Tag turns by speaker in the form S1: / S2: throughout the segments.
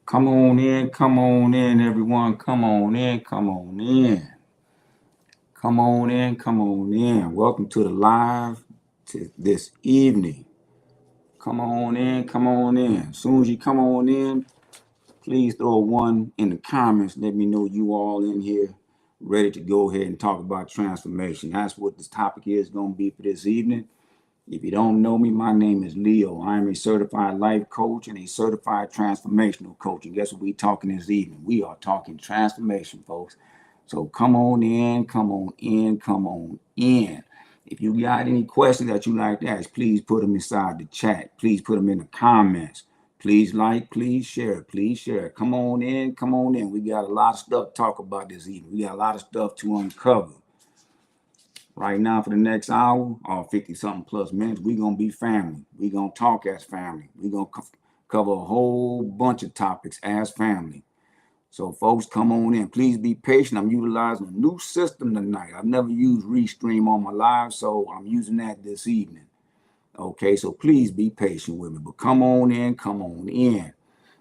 S1: Come on in, everyone. Come on in, come on in. Come on in, come on in. Welcome to the live to this evening. Come on in, come on in. As soon as you come on in, please throw a one in the comments. Let me know you all in here ready to go ahead and talk about transformation. That's what this topic is going to be for this evening. If you don't know me, my name is Leo. I'm a certified life coach and a certified transformational coach. And guess what we're talking this evening? We are talking transformation, folks. So come on in, come on in, come on in. If you got any questions that you like to ask, please put them inside the chat. Please put them in the comments. Please like, please share, please share. Come on in, come on in. We got a lot of stuff to talk about this evening. We got a lot of stuff to uncover. Right now, for the next hour or 50 something plus minutes, we're going to be family. We're going to talk as family. We're going to cover a whole bunch of topics as family. So, folks, come on in. Please be patient. I'm utilizing a new system tonight. I've never used Restream on my live, so I'm using that this evening. Okay, so please be patient with me. But come on in, come on in.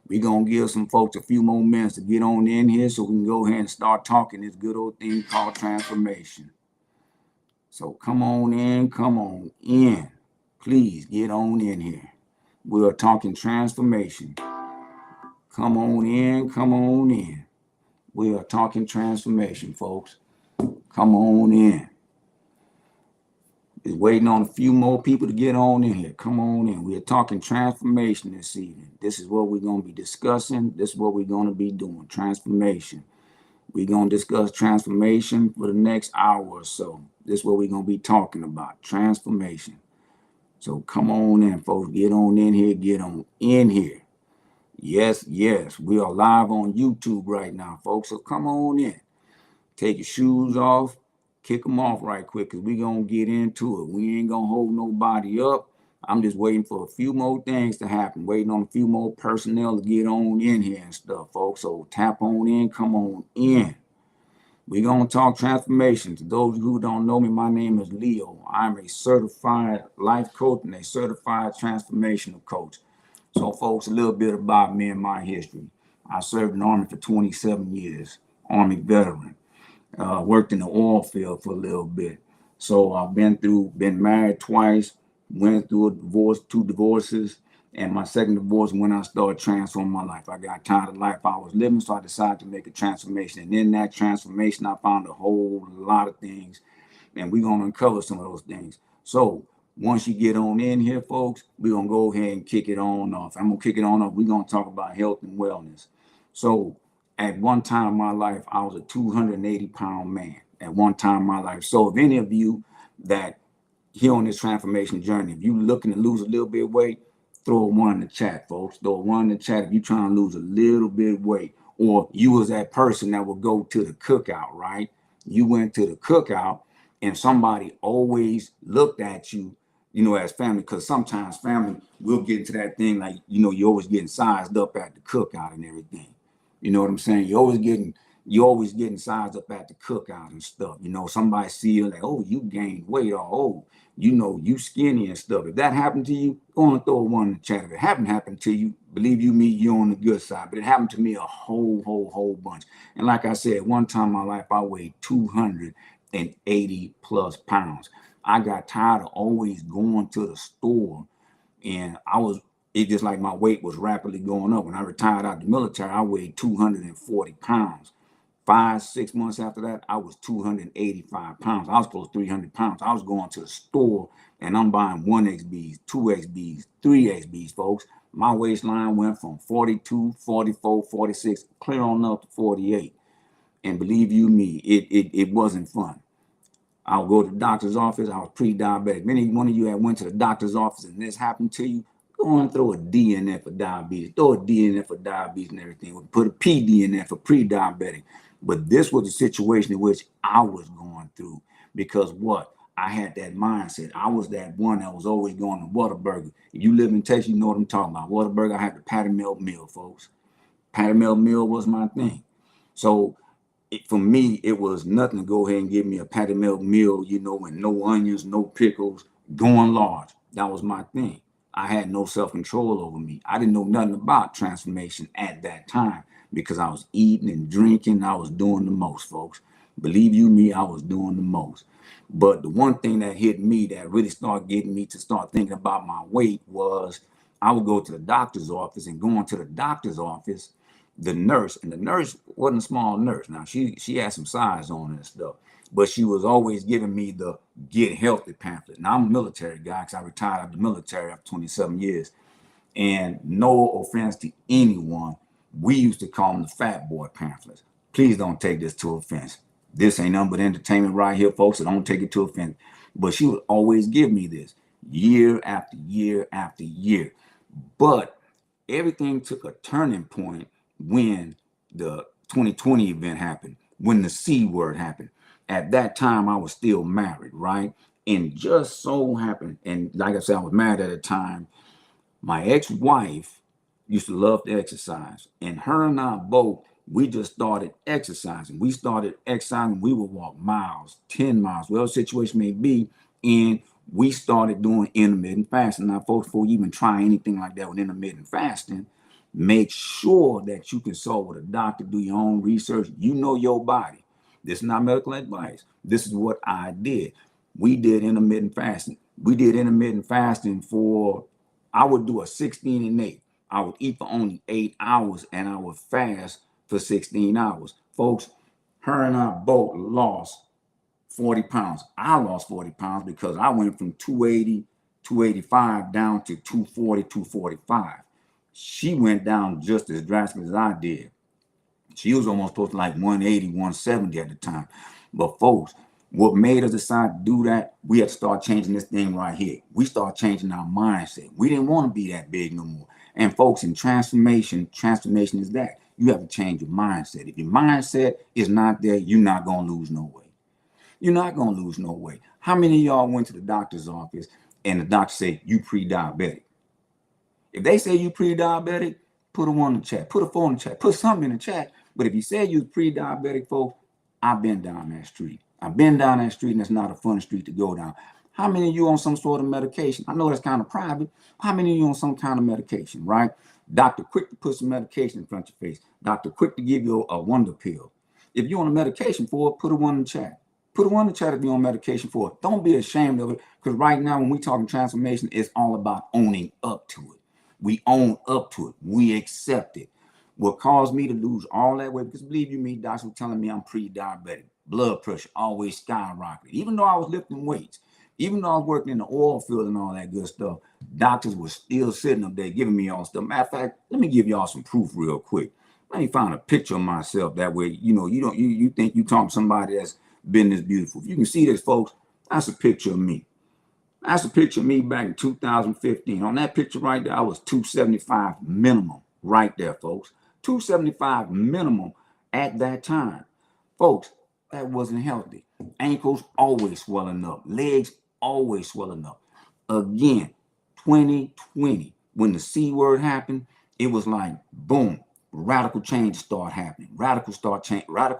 S1: We're going to give some folks a few more minutes to get on in here so we can go ahead and start talking this good old thing called transformation. So come on in, come on in. Please get on in here. We are talking transformation. Come on in, come on in. We are talking transformation, folks. Come on in. Just waiting on a few more people to get on in here. Come on in. We are talking transformation this evening. This is what we're going to be discussing. This is what we're going to be doing, transformation. We're going to discuss transformation for the next hour or so. This is what we're going to be talking about, transformation. So come on in, folks. Get on in here. Get on in here. Yes, yes. We are live on YouTube right now, folks. So come on in. Take your shoes off. Kick them off right quick because we're going to get into it. We ain't going to hold nobody up. I'm just waiting for a few more things to happen. Waiting on a few more personnel to get on in here and stuff, folks. So tap on in. Come on in. We're going to talk transformation. To those who don't know me, my name is Leo. I'm a certified life coach and a certified transformational coach. So, folks, a little bit about me and my history. I served in the Army for 27 years, Army veteran. Worked in the oil field for a little bit. So I've been married twice, went through a divorce, 2 divorces, and my second divorce when I started transforming my life. I got tired of the life I was living, so I decided to make a transformation. And in that transformation, I found a whole lot of things, and we're going to uncover some of those things. So once you get on in here, folks, we're going to go ahead and kick it on off. I'm going to kick it on off. We're going to talk about health and wellness. So at one time in my life, I was a 280-pound man at one time in my life. So if any of you that here on this transformation journey, if you're looking to lose a little bit of weight, throw a one in the chat, folks. Throw a one in the chat if you're trying to lose a little bit of weight. Or you was that person that would go to the cookout, right? You went to the cookout and somebody always looked at you, as family, because sometimes family will get into that thing like, you're always getting sized up at the cookout and everything. You know what I'm saying? You're always getting sized up at the cookout and stuff. Somebody see you like, oh, you gained weight, or oh, you skinny and stuff. If that happened to you, go and throw a one in the chat. If it haven't happened to you, believe you me, you're on the good side. But it happened to me a whole bunch. And like I said, one time in my life, I weighed 280 plus pounds. I got tired of always going to the store, and it just like my weight was rapidly going up. When I retired out of the military, I weighed 240 pounds. 5-6 months after that, I was 285 pounds. I was close to 300 pounds. I was going to the store and I'm buying 1XBs, 2XBs, 3XBs, folks. My waistline went from 42, 44, 46, clear on up to 48. And believe you me, it wasn't fun. I would go to the doctor's office. I was pre-diabetic. Many one of you that went to the doctor's office and this happened to you, go and throw a D in there for diabetes. Throw a D in there for diabetes and everything. Put a PD in there for pre-diabetic. But this was a situation in which I was going through because what? I had that mindset. I was that one that was always going to Whataburger. If you live in Texas, you know what I'm talking about. Whataburger, I had the patty melt meal, folks. Patty melt meal was my thing. So for me, it was nothing to go ahead and give me a patty melt meal, with no onions, no pickles, going large. That was my thing. I had no self-control over me. I didn't know nothing about transformation at that time because I was eating and drinking. I was doing the most, folks. Believe you me, I was doing the most. But the one thing that hit me that really started getting me to start thinking about my weight was I would go to the doctor's office, and going to the doctor's office, the nurse, and the nurse wasn't a small nurse. Now she had some size on her and stuff, but she was always giving me the get healthy pamphlet. Now I'm a military guy because I retired out of the military after 27 years. And no offense to anyone, we used to call them the fat boy pamphlets. Please don't take this to offense. This ain't nothing but entertainment right here, folks, so don't take it to offense. But she would always give me this year after year after year. But everything took a turning point when the 2020 event happened, when the C word happened. At that time, I was still married, right? And just so happened, and like I said, I was married at the time. My ex-wife used to love to exercise, and her and I both, we just started exercising. We started exercising. We would walk miles, 10 miles, whatever the situation may be, and we started doing intermittent fasting. Now, folks, before you even try anything like that with intermittent fasting, make sure that you consult with a doctor, do your own research. You know your body. This is not medical advice. This is what I did. We did intermittent fasting. We did intermittent fasting for, I would do a 16 and 8. I would eat for only 8 hours and I would fast for 16 hours. Folks, her and I both lost 40 pounds. I lost 40 pounds because I went from 280, 285 down to 240, 245. She went down just as drastic as I did. She was almost close to like 180, 170 at the time. But folks, what made us decide to do that, we had to start changing this thing right here. We start changing our mindset. We didn't want to be that big no more. And folks, in transformation is that. You have to change your mindset. If your mindset is not there, you're not going to lose no weight. You're not going to lose no weight. How many of y'all went to the doctor's office and the doctor said you pre-diabetic? If they say you pre-diabetic, put a 1 in the chat, put a 4 in the chat, put something in the chat. But if you say you pre-diabetic, folks, I've been down that street. I've been down that street, and it's not a fun street to go down. How many of you on some sort of medication? I know that's kind of private. How many of you on some kind of medication, right? Doctor quick to put some medication in front of your face. Doctor quick to give you a wonder pill. If you're on a medication for it, put a 1 in the chat. Put a 1 in the chat if you're on medication for it. Don't be ashamed of it, because right now when we talking transformation, it's all about owning up to it. We own up to it. We accept it. What caused me to lose all that weight, because believe you me, doctors were telling me I'm pre-diabetic. Blood pressure always skyrocketed. Even though I was lifting weights, even though I was working in the oil field and all that good stuff, doctors were still sitting up there giving me all stuff. Matter of fact, let me give y'all some proof real quick. Let me find a picture of myself. That way, you think you talking to somebody that's been this beautiful. If you can see this, folks, that's a picture of me. That's a picture of me back in 2015. On that picture right there, I was 275 minimum right there, folks. 275 minimum at that time. Folks, that wasn't healthy. Ankles always swelling up. Legs always swelling up. Again, 2020, when the C word happened, it was like, boom, radical changes start happening. Radical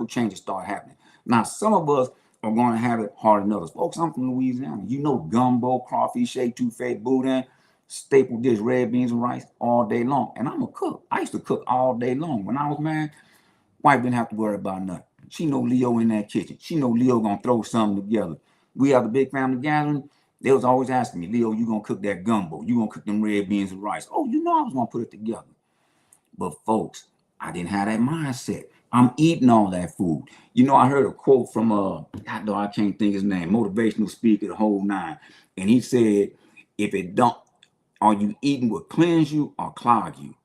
S1: changes start happening. Now, some of us are going to have it harder than others. Folks, I'm from Louisiana. You know gumbo, crawfish, shake, touffet, boudin, staple dish, red beans and rice all day long. And I'm a cook. I used to cook all day long. When I was married, wife didn't have to worry about nothing. She know Leo in that kitchen. She know Leo gonna throw something together. We have a big family gathering. They was always asking me, Leo, you gonna cook that gumbo? You gonna cook them red beans and rice? Oh, you know I was gonna put it together. But folks, I didn't have that mindset. I'm eating all that food. You know, I heard a quote from I can't think his name, motivational speaker, the whole nine. And he said, if it don't, are you eating what cleanse you or clog you?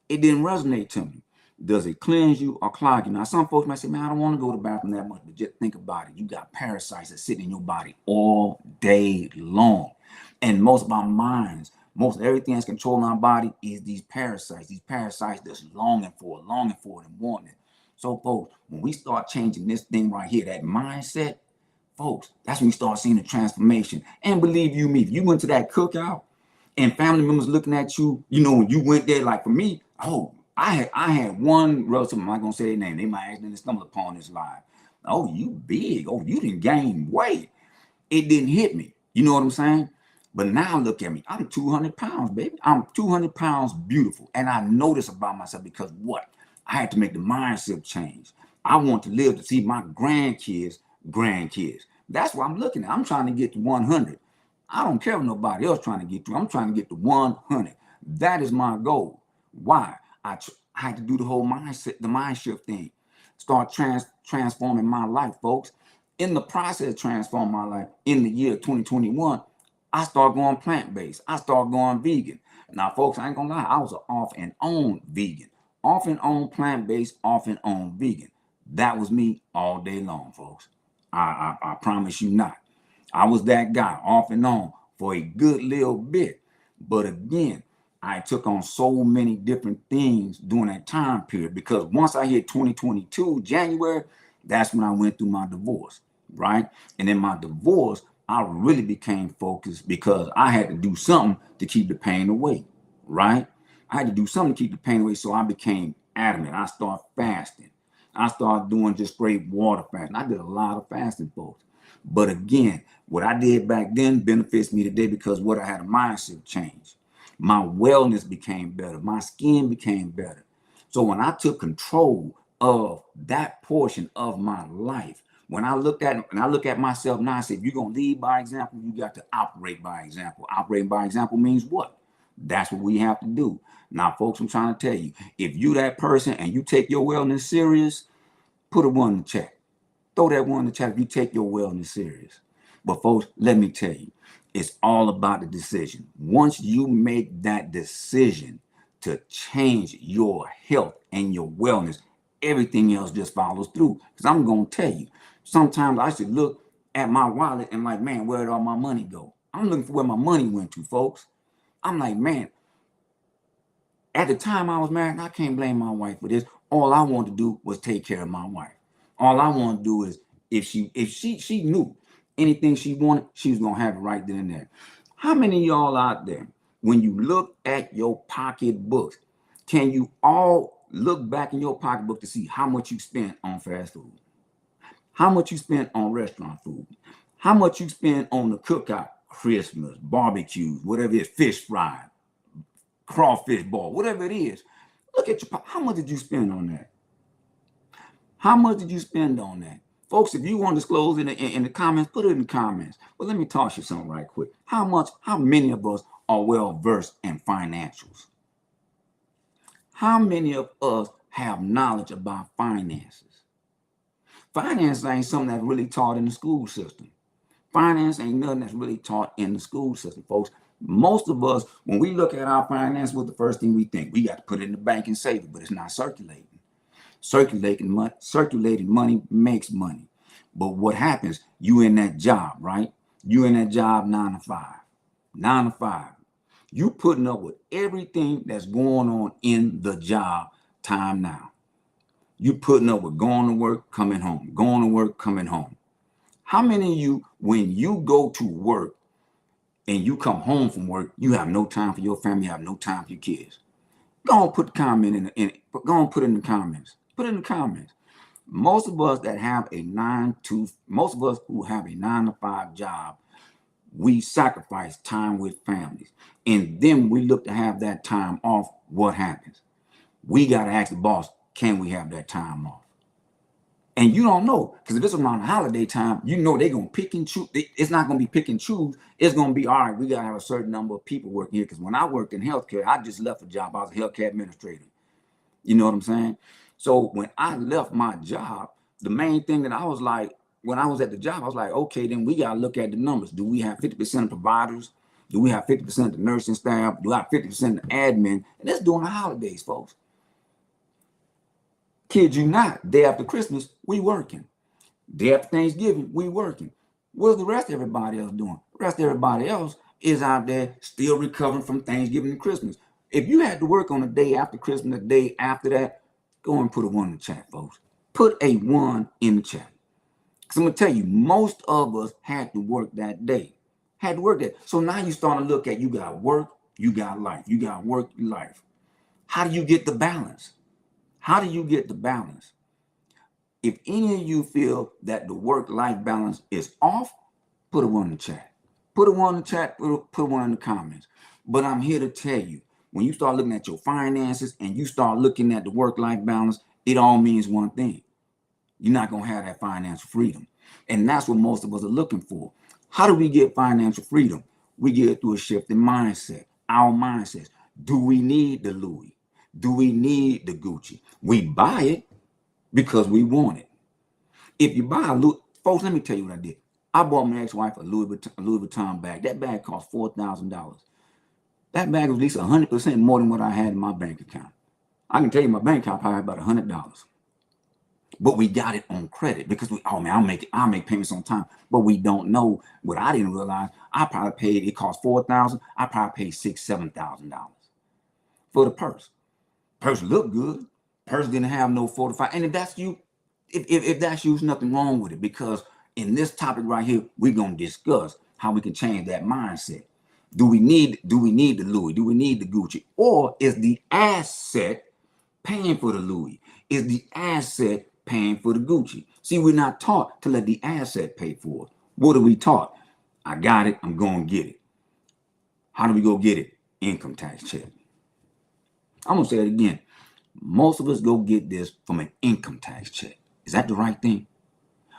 S1: It didn't resonate to me. Does it cleanse you or clog you? Now, some folks might say, man, I don't want to go to the bathroom that much, but just think about it. You got parasites that sit in your body all day long. And most of our minds, most of everything that's controlling our body is these parasites that's longing for it and wanting it. So, folks, when we start changing this thing right here, that mindset, folks, that's when we start seeing the transformation. And believe you me, if you went to that cookout and family members looking at you, you know, when you went there, like for me, I had one relative, I'm not gonna say their name, they might accidentally stumble upon this live. Oh, you big, oh, you didn't gain weight. It didn't hit me. You know what I'm saying? But now look at me. I'm 200 pounds, baby. I'm 200 pounds beautiful. And I know this about myself because what? I had to make the mindset change. I want to live to see my grandkids. That's what I'm looking at. I'm trying to get to 100. I don't care what nobody else trying to get to. I'm trying to get to 100. That is my goal. Why? I had to do the whole mindset, the mind shift thing. Start transforming my life, folks. In the process of transforming my life in the year 2021, I started going plant-based. I started going vegan. Now, folks, I ain't gonna lie, I was an off and on vegan. Off and on plant-based, off and on vegan. That was me all day long, folks. I promise you not. I was that guy off and on for a good little bit. But again, I took on so many different things during that time period because once I hit 2022, January, that's when I went through my divorce, right? And in my divorce, I really became focused because I had to do something to keep the pain away, right? I had to do something to keep the pain away, so I became adamant. I started fasting. I started doing just straight water fasting. I did a lot of fasting, folks. But again, what I did back then benefits me today because what I had a mindset change. My wellness became better. My skin became better. So when I took control of that portion of my life, when I look at myself now, I say, if you're gonna lead by example, you got to operate by example. Operating by example means what? That's what we have to do. Now, folks, I'm trying to tell you, if you that person and you take your wellness serious, put a one in the chat. Throw that one in the chat if you take your wellness serious. But folks, let me tell you, it's all about the decision. Once you make that decision to change your health and your wellness, everything else just follows through. Because I'm going to tell you, sometimes I should look at my wallet and like, man, where did all my money go? I'm looking for where my money went to, folks. I'm like, man, at the time I was married, I can't blame my wife for this. All I wanted to do was take care of my wife. All I want to do is if she knew anything she wanted, she was gonna have it right then and there. How many of y'all out there, when you look at your pocketbooks, can you all look back in your pocketbook to see how much you spent on fast food? How much you spent on restaurant food? How much you spent on the cookout, Christmas, barbecues, whatever it is, fish fry, crawfish ball, whatever it is. Look at your, how much did you spend on that? How much did you spend on that? Folks, if you want to disclose in the comments, put it in the comments. But let me toss you something right quick. How many of us are well versed in financials? How many of us have knowledge about finances? Finance ain't something that's really taught in the school system. Finance ain't nothing that's really taught in the school system, folks. Most of us, when we look at our finance, what's the first thing we think? We got to put it in the bank and save it, but it's not circulating. Circulating money makes money. But what happens? You in that job, right? You in that job 9 to 5. 9 to 5. You putting up with everything that's going on in the job time now. You putting up with going to work, coming home, going to work, coming home. How many of you, when you go to work and you come home from work, you have no time for your family, you have no time for your kids? Go on, put the comment go on, put it in the comments. Put it in the comments. Most of us most of us who have a 9 to 5 job, we sacrifice time with families. And then we look to have that time off. What happens? We got to ask the boss, can we have that time off? And you don't know, because if it's around the holiday time, you know they're going to pick and choose. It's not going to be pick and choose. It's going to be, all right, we got to have a certain number of people working here. Because when I worked in healthcare, I just left a job. I was a healthcare administrator. You know what I'm saying? So when I left my job, the main thing that I was like, when I was at the job, I was like, okay, then we got to look at the numbers. Do we have 50% of providers? Do we have 50% of the nursing staff? Do I have 50% of the admin? And that's during the holidays, folks. Kid you not, day after Christmas, we working. Day after Thanksgiving, we working. What's the rest of everybody else doing? The rest of everybody else is out there still recovering from Thanksgiving and Christmas. If you had to work on the day after Christmas, the day after that, go and put a 1 in the chat, folks. Put a 1 in the chat. Because I'm going to tell you, most of us had to work that day. Had to work that. So now you start to look at, you got work, you got life. You got work, life. How do you get the balance? How do you get the balance? If any of you feel that the work-life balance is off, put a 1 in the chat. Put a one in the chat, put one in the comments. But I'm here to tell you, when you start looking at your finances and you start looking at the work-life balance, it all means one thing. You're not going to have that financial freedom. And that's what most of us are looking for. How do we get financial freedom? We get it through a shift in mindset, our mindsets. Do we need the Louis? Do we need the Gucci? We buy it because we want it. If you buy a Louis, folks, let me tell you what I did. I bought my ex-wife a Louis Vuitton bag. That bag cost $4,000. That bag was at least 100% more than what I had in my bank account. I can tell you my bank account probably about $100. But we got it on credit because oh man, I'll make payments on time. But we don't know what I didn't realize. I probably paid, it cost $4,000. I probably paid $6,000-$7,000 for the purse. Purse looked good. Purse didn't have no 45. And if that's you, if that's you, there's nothing wrong with it, because in this topic right here, we're gonna discuss how we can change that mindset. Do we need the Louis? Do we need the Gucci? Or is the asset paying for the Louis? Is the asset paying for the Gucci? See, we're not taught to let the asset pay for it. What are we taught? I got it, I'm going to get it. How do we go get it? Income tax check. I'm going to say it again. Most of us go get this from an income tax check. Is that the right thing?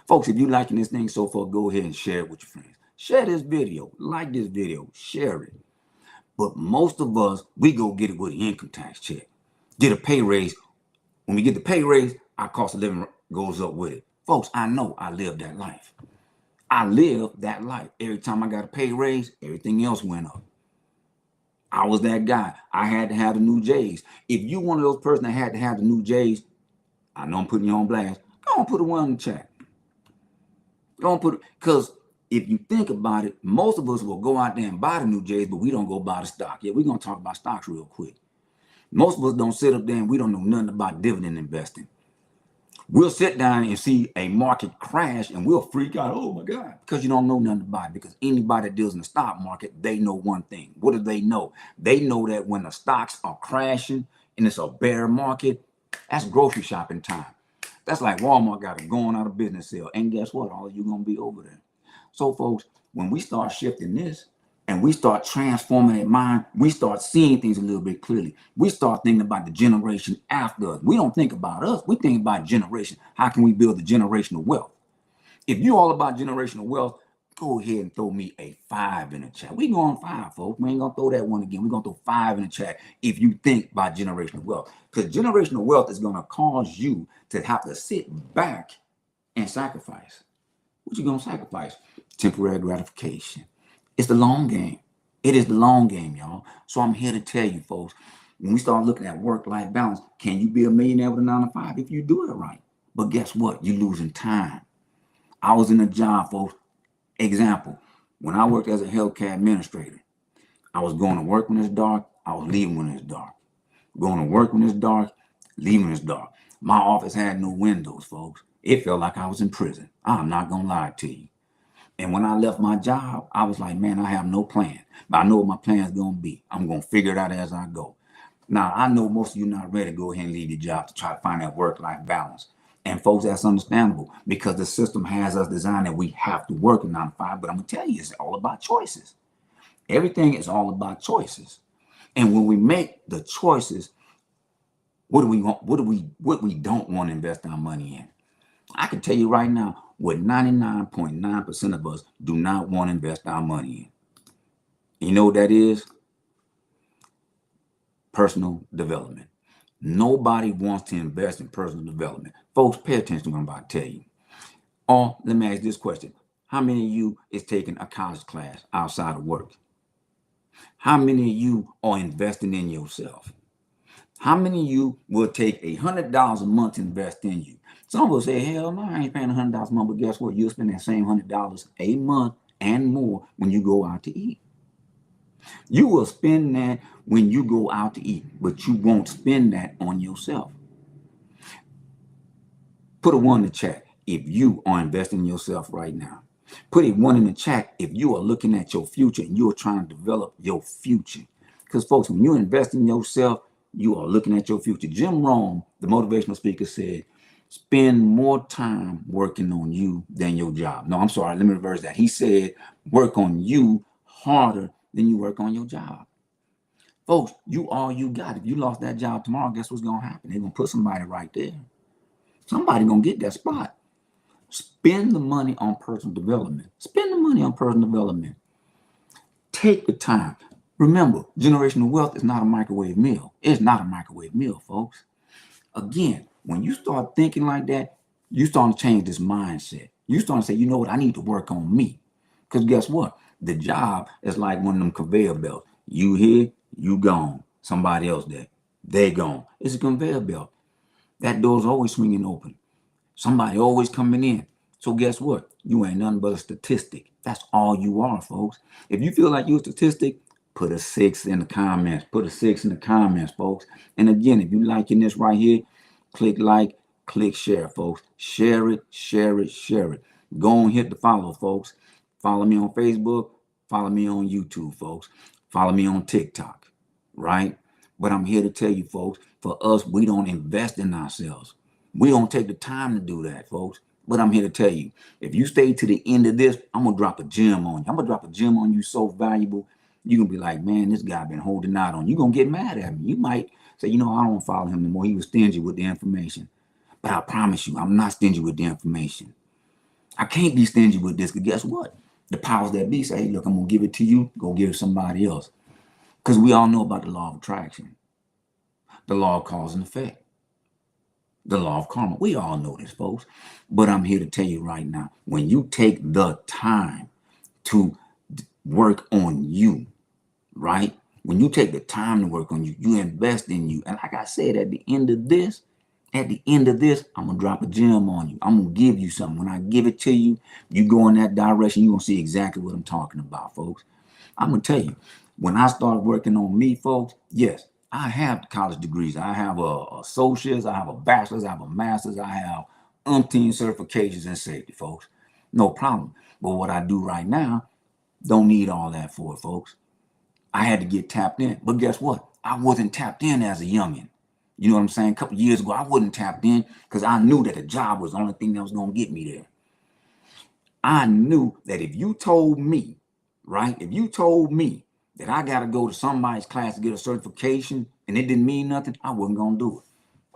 S1: Folks, if you're liking this thing so far, go ahead and share it with your friends. Share this video, like this video, share it. But most of us, we go get it with an income tax check. Get a pay raise. When we get the pay raise, our cost of living goes up with it. Folks, I know I lived that life. I lived that life. Every time I got a pay raise, everything else went up. I was that guy. I had to have the new J's. If you one of those persons that had to have the new J's, I know I'm putting you on blast. Go on, put a one in the chat. Go on, put it, because if you think about it, most of us will go out there and buy the new J's, but we don't go buy the stock. Yeah, we're going to talk about stocks real quick. Most of us don't sit up there and we don't know nothing about dividend investing. We'll sit down and see a market crash and we'll freak out. Oh my God, because you don't know nothing about it. Because anybody that deals in the stock market, they know one thing. What do they know? They know that when the stocks are crashing and it's a bear market, that's grocery shopping time. That's like Walmart got a going out of business sale. And guess what? All of you going to be over there. So folks, when we start shifting this, and we start transforming that mind, we start seeing things a little bit clearly. We start thinking about the generation after us. We don't think about us. We think about generation. How can we build the generational wealth? If you're all about generational wealth, go ahead and throw me a 5 in the chat. We going 5, folks. We ain't going to throw that one again. We're going to throw 5 in the chat if you think about generational wealth. Because generational wealth is going to cause you to have to sit back and sacrifice. What you going to sacrifice? Temporary gratification. It's the long game. It is the long game, y'all. So I'm here to tell you, folks, when we start looking at work-life balance, can you be a millionaire with a 9 to 5 if you do it right? But guess what? You're losing time. I was in a job, folks. Example, when I worked as a healthcare administrator, I was going to work when it's dark. I was leaving when it's dark. Going to work when it's dark, leaving when it's dark. My office had no windows, folks. It felt like I was in prison. I'm not going to lie to you. And when I left my job, I was like, man, I have no plan. But I know what my plan is going to be. I'm going to figure it out as I go. Now, I know most of you not ready to go ahead and leave your job to try to find that work-life balance. And folks, that's understandable because the system has us designed that we have to work a 9 to 5. But I'm going to tell you, it's all about choices. Everything is all about choices. And when we make the choices, what do we want? What we don't want to invest our money in? I can tell you right now, what 99.9% of us do not want to invest our money in. You know what that is? Personal development. Nobody wants to invest in personal development. Folks, pay attention to what I'm about to tell you. Or let me ask this question. How many of you is taking a college class outside of work? How many of you are investing in yourself? How many of you will take $100 a month to invest in you? Some will say, hell no, I ain't paying $100 a month, but guess what? You'll spend that same $100 a month and more when you go out to eat. You will spend that when you go out to eat, but you won't spend that on yourself. Put a 1 in the chat if you are investing in yourself right now. Put a 1 in the chat if you are looking at your future and you are trying to develop your future. Because folks, when you invest in yourself, you are looking at your future. Jim Rohn, the motivational speaker, said, spend more time working on you than your job. No, I'm sorry. Let me reverse that. He said, work on you harder than you work on your job. Folks, you all you got. If you lost that job tomorrow, guess what's going to happen? They're going to put somebody right there. Somebody going to get that spot. Spend the money on personal development. Spend the money on personal development. Take the time. Remember, generational wealth is not a microwave meal. It's not a microwave meal, folks. Again, when you start thinking like that, you start to change this mindset. You start to say, you know what, I need to work on me. Because guess what? The job is like one of them conveyor belts. You here, you gone. Somebody else there. They gone. It's a conveyor belt. That door's always swinging open. Somebody always coming in. So guess what? You ain't nothing but a statistic. That's all you are, folks. If you feel like you're a statistic, put a 6 in the comments. Put a 6 in the comments, folks. And again, if you liking this right here, click like, click share, folks. Share it, share it, share it. Go and hit the follow, folks. Follow me on Facebook. Follow me on YouTube, folks. Follow me on TikTok, right? But I'm here to tell you, folks, for us, we don't invest in ourselves. We don't take the time to do that, folks. But I'm here to tell you, if you stay to the end of this, I'm going to drop a gem on you. I'm going to drop a gem on you so valuable, you're going to be like, man, this guy been holding out on you. You're going to get mad at me. You might say, you know, I don't follow him anymore. He was stingy with the information. But I promise you, I'm not stingy with the information. I can't be stingy with this because guess what? The powers that be say, hey, look, I'm going to give it to you. Go give it to somebody else. Because we all know about the law of attraction, the law of cause and effect, the law of karma. We all know this, folks. But I'm here to tell you right now, when you take the time to work on you, right? When you take the time to work on you, you invest in you. And like I said, at the end of this, I'm going to drop a gem on you. I'm going to give you something. When I give it to you, you go in that direction, you're going to see exactly what I'm talking about, folks. I'm going to tell you, when I started working on me, folks, yes, I have college degrees. I have a associate's, I have a bachelor's, I have a master's, I have umpteen certifications in safety, folks. No problem. But what I do right now, don't need all that for it, folks. I had to get tapped in. But guess what? I wasn't tapped in as a youngin'. You know what I'm saying? A couple of years ago, I wasn't tapped in because I knew that a job was the only thing that was going to get me there. I knew that if you told me, right, if you told me that I got to go to somebody's class to get a certification and it didn't mean nothing, I wasn't going to do it.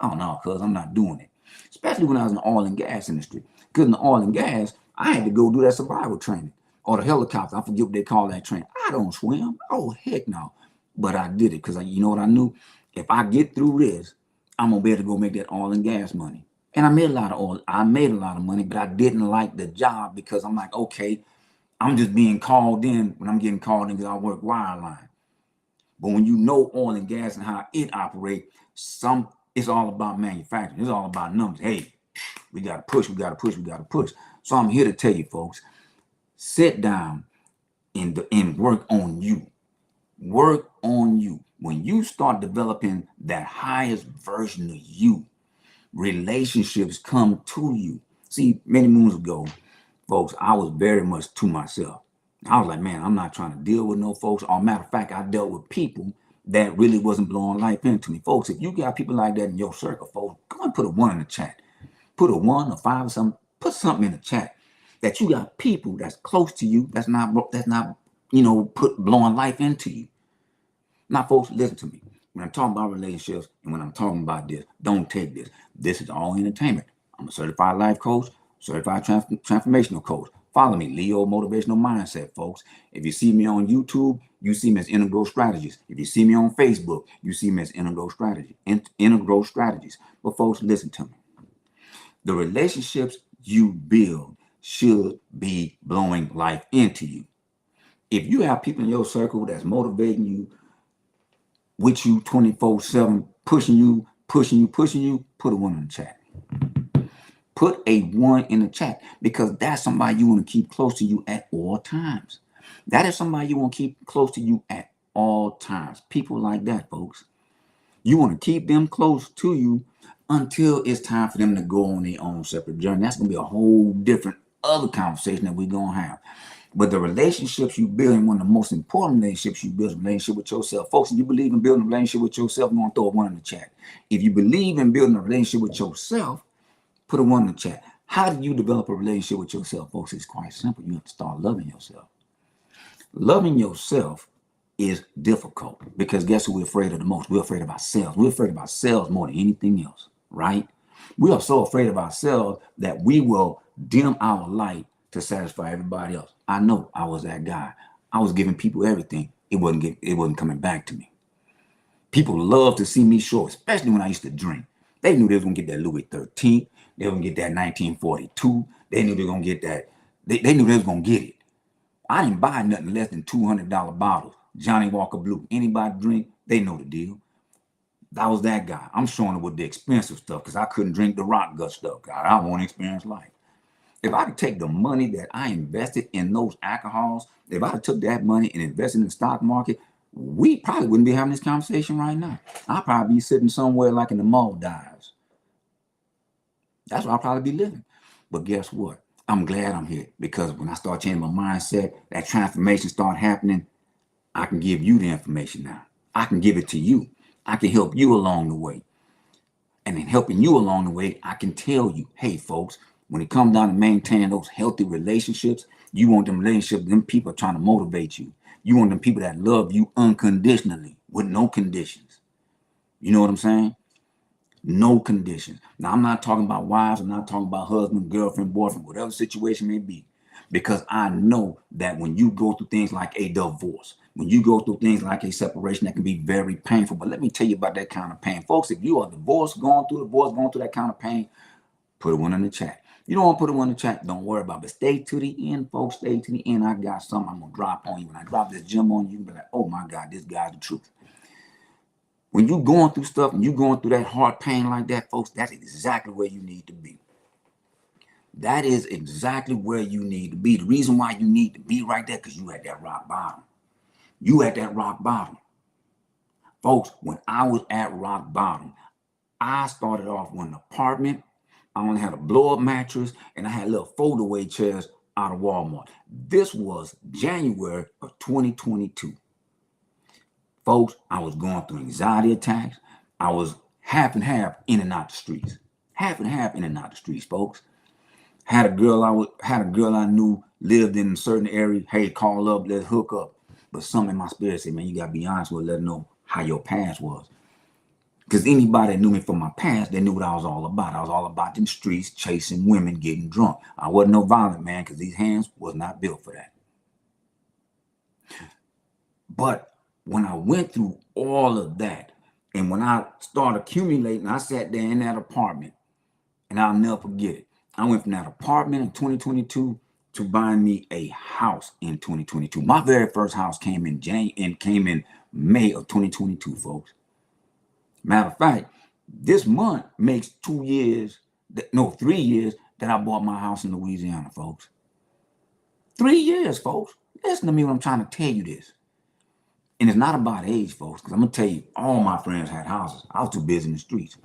S1: Oh, no, because I'm not doing it. Especially when I was in the oil and gas industry. Because in the oil and gas, I had to go do that survival training or the helicopter. I forget what they call that training. I don't swim. Oh, heck no. But I did it because you know what I knew? If I get through this, I'm going to be able to go make that oil and gas money. And I made a lot of oil. I made a lot of money, but I didn't like the job because I'm like, okay, I'm just being called in when I'm getting called in because I work wireline. But when you know oil and gas and how it operates, it's all about manufacturing. It's all about numbers. Hey, we got to push, we got to push, we got to push. So I'm here to tell you, folks, sit down and work on you. Work on you. When you start developing that highest version of you, relationships come to you. See, many moons ago, folks, I was very much to myself. I was like, man, I'm not trying to deal with no folks. Or matter of fact, I dealt with people that really wasn't blowing life into me. Folks, if you got people like that in your circle, folks, go and put a 1 in the chat. Put a 1 or 5 or something. Put something in the chat that you got people that's close to you that's not blowing life into you. Now, folks, listen to me. When I'm talking about relationships and when I'm talking about this, don't take this. This is all entertainment. I'm a certified life coach, certified transformational coach. Follow me, Leo Motivational Mindset, folks. If you see me on YouTube, you see me as Integral Strategies. If you see me on Facebook, you see me as Integral Strategies. But folks, listen to me. The relationships you build should be blowing life into you. If you have people in your circle that's motivating you, with you 24/7, pushing you, put a 1 in the chat. Put a 1 in the chat because that's somebody you want to keep close to you at all times. That is somebody you want to keep close to you at all times. People like that, folks. You want to keep them close to you until it's time for them to go on their own separate journey. That's going to be a whole different other conversation that we're going to have. But the relationships you build, and one of the most important relationships you build is a relationship with yourself. Folks, if you believe in building a relationship with yourself, I'm going to throw a 1 in the chat. If you believe in building a relationship with yourself, put a 1 in the chat. How do you develop a relationship with yourself, folks? It's quite simple. You have to start loving yourself. Loving yourself is difficult because guess who we're afraid of the most? We're afraid of ourselves. We're afraid of ourselves more than anything else, right? We are so afraid of ourselves that we will dim our light to satisfy everybody else. I know I was that guy. I was giving people everything. It wasn't coming back to me. People love to see me short, especially when I used to drink. They knew they was gonna get that Louis 13. They were gonna get that 1942. They knew they were gonna get that. They knew they was gonna get it. I didn't buy nothing less than $200 bottles. Johnny Walker Blue. Anybody drink, they know the deal. I was that guy. I'm showing it with the expensive stuff because I couldn't drink the rock gut stuff. God, I want to experience life. If I could take the money that I invested in those alcohols, if I took that money and invested in the stock market, we probably wouldn't be having this conversation right now. I'd probably be sitting somewhere like in the Maldives. That's where I'll probably be living. But guess what? I'm glad I'm here because when I start changing my mindset, that transformation start happening, I can give you the information now. I can give it to you. I can help you along the way. And in helping you along the way, I can tell you, hey, folks, when it comes down to maintaining those healthy relationships, you want them relationships, them people trying to motivate you. You want them people that love you unconditionally with no conditions. You know what I'm saying? No conditions. Now, I'm not talking about wives. I'm not talking about husband, girlfriend, boyfriend, whatever the situation may be. Because I know that when you go through things like a divorce, when you go through things like a separation, that can be very painful. But let me tell you about that kind of pain. Folks, if you are divorced, going through that kind of pain, put a one in the chat. You don't want to put a one in the chat, don't worry about it. But stay to the end, folks. Stay to the end. I got something I'm going to drop on you. When I drop this gem on you, you'll be like, oh my God, this guy's the truth. When you're going through stuff and you're going through that hard pain like that, folks, that's exactly where you need to be. That is exactly where you need to be. The reason why you need to be right there, because you at that rock bottom. You at that rock bottom. Folks, when I was at rock bottom, I started off with an apartment. I only had a blow-up mattress, and I had little fold-away chairs out of Walmart. This was January of 2022. Folks, I was going through anxiety attacks. I was half and half in and out the streets. Half and half in and out the streets, folks. Had a girl I knew lived in a certain area. Hey, call up, let's hook up. But something in my spirit said, man, you gotta be honest with her, let her know how your past was. Because anybody that knew me from my past, they knew what I was all about. I was all about them streets, chasing women, getting drunk. I wasn't no violent man because these hands was not built for that. But when I went through all of that, and when I started accumulating, I sat there in that apartment, and I'll never forget it. I went from that apartment in 2022 to buying me a house in 2022. My very first house came in May of 2022, folks. Matter of fact, this month makes 3 years that I bought my house in Louisiana, folks. 3 years, folks. Listen to me when I'm trying to tell you this. And it's not about age, folks, because I'm going to tell you, all my friends had houses. I was too busy in the streets.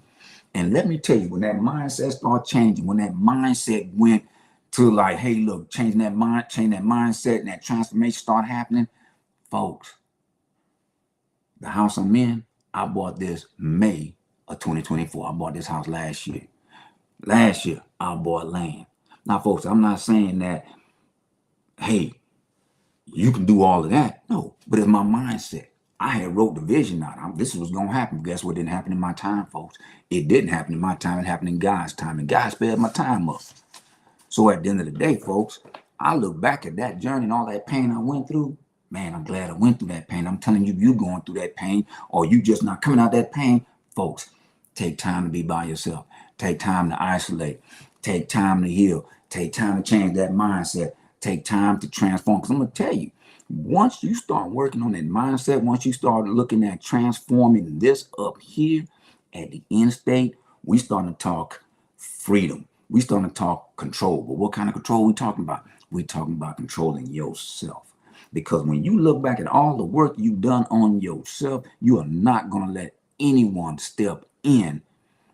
S1: And let me tell you, when that mindset started changing, when that mindset went to like, hey, look, change that mindset and that transformation started happening, folks, the house I'm in, I bought this May of 2024. I bought this house last year. Last year, I bought land. Now, folks, I'm not saying that, hey, you can do all of that. No, but it's my mindset. I had wrote the vision out. This was going to happen. Guess what didn't happen in my time, folks? It didn't happen in my time. It happened in God's time. And God sped my time up. So at the end of the day, folks, I look back at that journey and all that pain I went through. Man, I'm glad I went through that pain. I'm telling you, you going through that pain or you just not coming out that pain. Folks, take time to be by yourself. Take time to isolate. Take time to heal. Take time to change that mindset. Take time to transform. Because I'm going to tell you, once you start working on that mindset, once you start looking at transforming this up here at the end state, we starting to talk freedom. We starting to talk control. But what kind of control are we talking about? We're talking about controlling yourself. Because when you look back at all the work you've done on yourself, you are not going to let anyone step in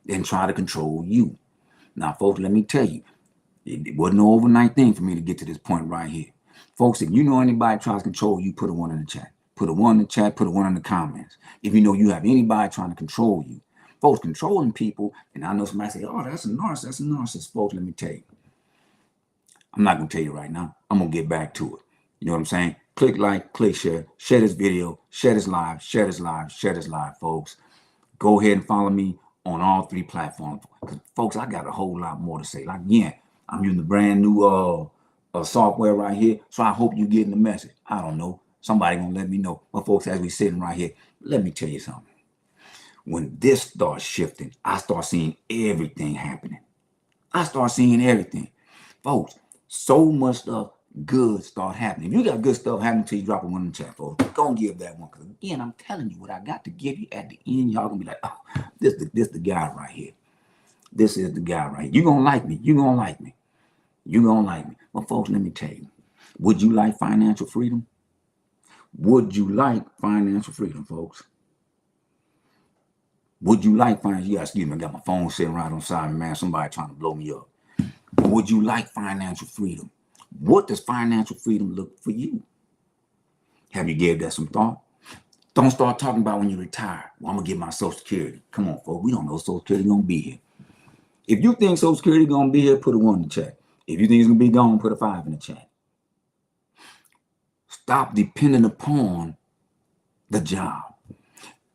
S1: and try to control you. Now, folks, let me tell you, it wasn't no overnight thing for me to get to this point right here. Folks, if you know anybody tries to control you, put a one in the chat. Put a one in the chat, put a one in the comments. If you know you have anybody trying to control you. Folks, controlling people, and I know somebody say, oh, that's a narcissist. Folks, let me tell you. I'm not going to tell you right now. I'm going to get back to it. You know what I'm saying? Click like, click share. Share this video. Share this live. Share this live. Share this live, folks. Go ahead and follow me on all 3 platforms. Because, folks, I got a whole lot more to say. Like, again, I'm using the brand new software right here. So I hope you're getting the message. I don't know. Somebody gonna let me know. But folks, as we sitting right here, let me tell you something. When this starts shifting, I start seeing everything happening. I start seeing everything. Folks, so much stuff good start happening. If you got good stuff happening till you drop a one in the chat, folks, go and give that one. Because again, I'm telling you what I got to give you at the end. Y'all gonna be like, oh, this the guy right here. This is the guy right here. You're gonna like me. You're gonna like me. You're gonna like me. But folks, let me tell you, would you like financial freedom? Would you like financial freedom, folks? Would you like financial? You guys, excuse me, I got my phone sitting right on the side, man. Somebody trying to blow me up. Would you like financial freedom? What does financial freedom look for you? Have you gave that some thought? Don't start talking about when you retire. Well, I'm gonna get my Social Security. Come on, folks. We don't know Social Security gonna be here. If you think Social Security gonna be here, put a 1 in the chat. If you think it's gonna be gone, put a 5 in the chat. Stop depending upon the job.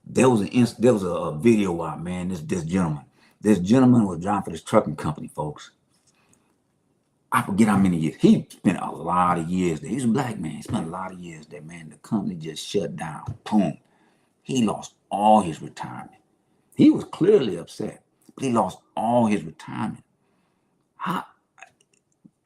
S1: There was a video out, man. This gentleman was driving for this trucking company, folks. I forget how many years. He spent a lot of years there. He's a black man. He spent a lot of years there, man. The company just shut down. Boom. He lost all his retirement. He was clearly upset, but he lost all his retirement.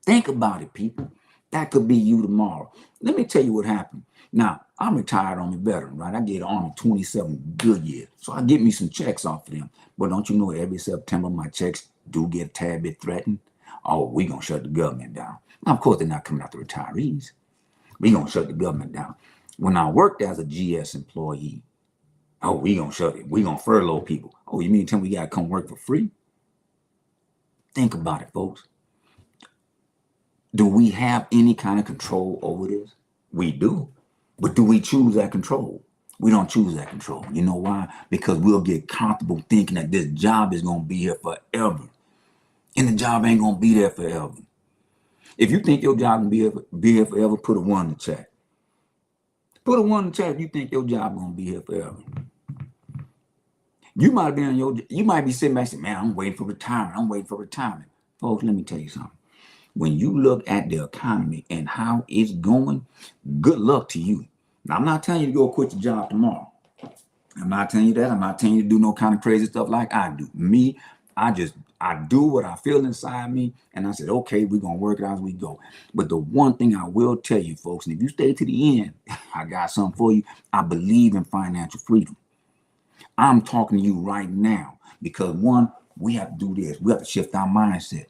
S1: Think about it, people. That could be you tomorrow. Let me tell you what happened. Now, I'm retired Army veteran, right? I did the Army 27 good years. So I get me some checks off of them. But don't you know every September my checks do get a tad bit threatened? Oh, we gonna shut the government down. Now, of course, they're not coming out the retirees. We gonna shut the government down. When I worked as a GS employee, oh, we gonna shut it. We gonna furlough people. Oh, you mean tell me we gotta come work for free? Think about it, folks. Do we have any kind of control over this? We do. But do we choose that control? We don't choose that control. You know why? Because we'll get comfortable thinking that this job is gonna be here forever. And the job ain't gonna be there forever. If you think your job can be here forever, put a 1 in the chat. Put a 1 in the chat if you think your job gonna be here forever. You might be sitting back saying, man, I'm waiting for retirement. I'm waiting for retirement. Folks, let me tell you something. When you look at the economy and how it's going, good luck to you. Now, I'm not telling you to go quit your job tomorrow. I'm not telling you that. I'm not telling you to do no kind of crazy stuff like I do. Me, I do what I feel inside me. And I said, okay, we're going to work it out as we go. But the one thing I will tell you, folks, and if you stay to the end, I got something for you. I believe in financial freedom. I'm talking to you right now because, one, we have to do this. We have to shift our mindset.